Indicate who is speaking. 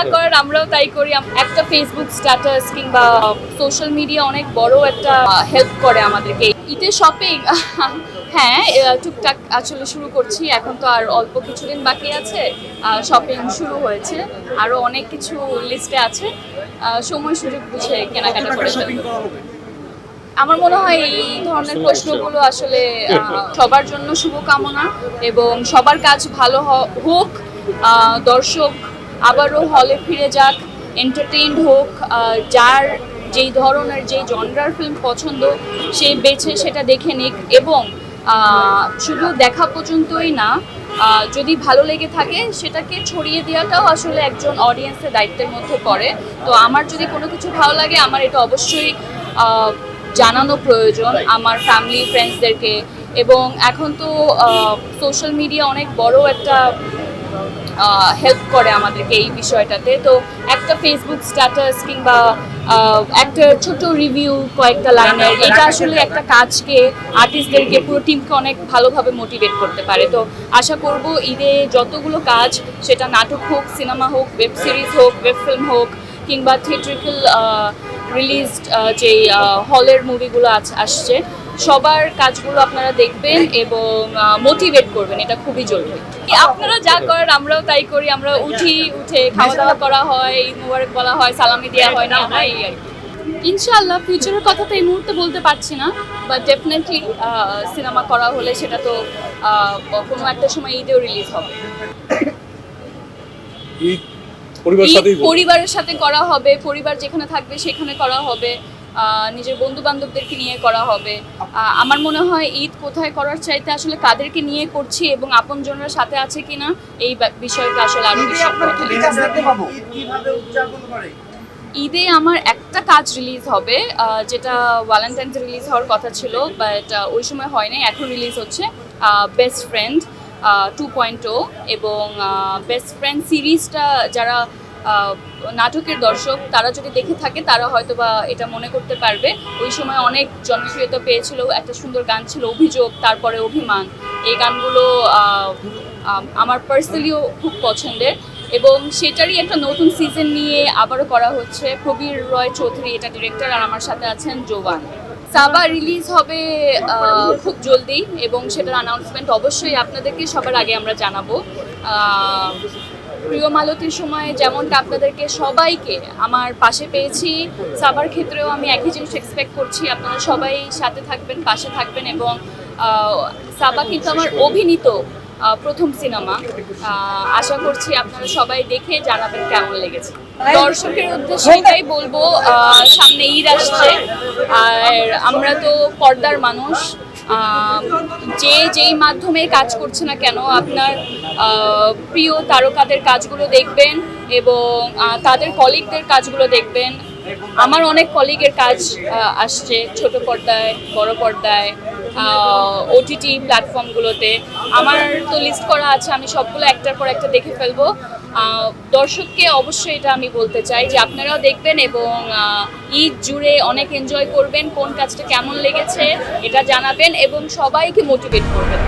Speaker 1: যা করার আমরাও তাই করি। একটা ফেসবুক স্ট্যাটাস কিংবা সোশ্যাল মিডিয়া অনেক বড় একটা হেল্প করে আমাদেরকে। ঈদের শপিং হ্যাঁ টুকটাক আসলে শুরু করছি, এখন তো আর অল্প কিছুদিন বাকি আছে। শপিং শুরু হয়েছে, আরো অনেক কিছু লিস্টে আছে, সময় সুযোগ বুঝে কেনাকাটা করে ফেলবো। আমার মনে হয় এই ধরনের প্রশ্নগুলো আসলে সবার জন্য শুভকামনা এবং সবার কাজ ভালো হোক, দর্শক আবারও হলে ফিরে যাক, এন্টারটেইনড হোক, যার যেই ধরনের যেই জনরার ফিল্ম পছন্দ সে বেছে সেটা দেখে নিক এবং শুধু দেখা পর্যন্তই না, যদি ভালো লেগে থাকে সেটাকে ছড়িয়ে দেওয়াটাও আসলে একজন অডিয়েন্সের দায়িত্বের মধ্যে পড়ে। তো আমার যদি কোনো কিছু ভালো লাগে আমার এটা অবশ্যই জানানো প্রয়োজন আমার ফ্যামিলি ফ্রেন্ডসদেরকে। এবং এখন তো সোশ্যাল মিডিয়া অনেক বড় একটা হেল্প করে আমাদেরকে এই বিষয়টাতে। তো একটা ফেসবুক স্ট্যাটাস কিংবা একটা ছোট রিভিউ কয়েকটা লাইনের, এটা আসলে একটা কাজকে, আর্টিস্টদেরকে, পুরো টিমকে অনেক ভালোভাবে মোটিভেট করতে পারে। তো আশা করব ঈদে যতগুলো কাজ, সেটা নাটক হোক, সিনেমা হোক, ওয়েব সিরিজ হোক, ওয়েব ফিল্ম হোক কিংবা থিয়েট্রিক্যাল রিলিজড যেই হলের মুভিগুলো আসছে, সবার কাজগুলো আপনারা দেখবেন এবং মোটিভেট করবেন, এটা খুবই জরুরি। আপনারা যা করার আমরাও তাই করি। আমরা উঠে খাওয়া দাওয়া করা হয়, ঈদ মুবারক বলা হয়, সালামি দেওয়া হয়, না হয় এই আর কি। ইনশাআল্লাহ ফিউচারের কথা তো এই মুহূর্তে বলতে পারছি না, বাট ডেফিনেটলি সিনেমা করা হলে সেটা তো কোনো একটা সময় ঈদেও রিলিজ হবে। পরিবারের সাথে করা হবে, পরিবার যেখানে থাকবে সেখানে করা হবে, নিজের বন্ধু বান্ধবদেরকে নিয়ে করা হবে। আমার মনে হয় ঈদ কোথায় করার চাইতে আসলে কাদেরকে নিয়ে করছি এবং আপনজনরা সাথে আছে কিনা এই বিষয়টা আসলে আরো বেশি। ঈদে আমার একটা কাজ রিলিজ হবে, যেটা ভ্যালেন্টাইন্স রিলিজ হওয়ার কথা ছিল, বাট ওই সময় হয়নি, এখন রিলিজ হচ্ছে। বেস্ট ফ্রেন্ড 2.0 এবং বেস্ট ফ্রেন্ড সিরিজটা যারা নাটকের দর্শক তারা যদি দেখে থাকে তারা হয়তো বা এটা মনে করতে পারবে। ওই সময় অনেক জনপ্রিয়তা পেয়েছিল, একটা সুন্দর গান ছিল অভিযোগ, তারপরে অভিমান। এই গানগুলো আমার পার্সোনালিও খুব পছন্দের এবং সেটারই একটা নতুন সিজন নিয়ে আবারও করা হচ্ছে। প্রবীর রয় চৌধুরী এটা ডিরেক্টর, আর আমার সাথে আছেন জোবান। সাবা রিলিজ হবে খুব জলদি এবং সেটার অ্যানাউন্সমেন্ট অবশ্যই আপনাদেরকে সবার আগে আমরা জানাবো। প্রিয় মালতীর সময় যেমনটা আপনাদেরকে সবাইকে আমার পাশে পেয়েছি, সাবার ক্ষেত্রেও আমি একই জিনিস এক্সপেক্ট করছি, আপনারা সবাই সাথে থাকবেন, পাশে থাকবেন এবং সাবা কিন্তু আমার অভিনীত প্রথম সিনেমা। আশা করছি আপনারা সবাই দেখে জানাবেন কেমন লেগেছে। দর্শকের উদ্দেশ্যে এটাই বলবো, সামনে ঈদ আসছে আর আমরা তো পর্দার মানুষ, যেই মাধ্যমে কাজ করছে না কেন আপনার প্রিয় তারকাদের কাজগুলো দেখবেন এবং তাদের কলিগদের কাজগুলো দেখবেন। আমার অনেক কলিগের কাজ আসছে ছোট পর্দায়, বড় পর্দায়, ওটিটি প্ল্যাটফর্মগুলোতে। আমার তো লিস্ট করা আছে, আমি সবগুলো একটার পর একটা দেখে ফেলবো। দর্শককে অবশ্যই এটা আমি বলতে চাই যে আপনারাও দেখবেন এবং ঈদ জুড়ে অনেক এনজয় করবেন, কোন কাজটা কেমন লেগেছে এটা জানাবেন এবং সবাইকে মোটিভেট করবেন।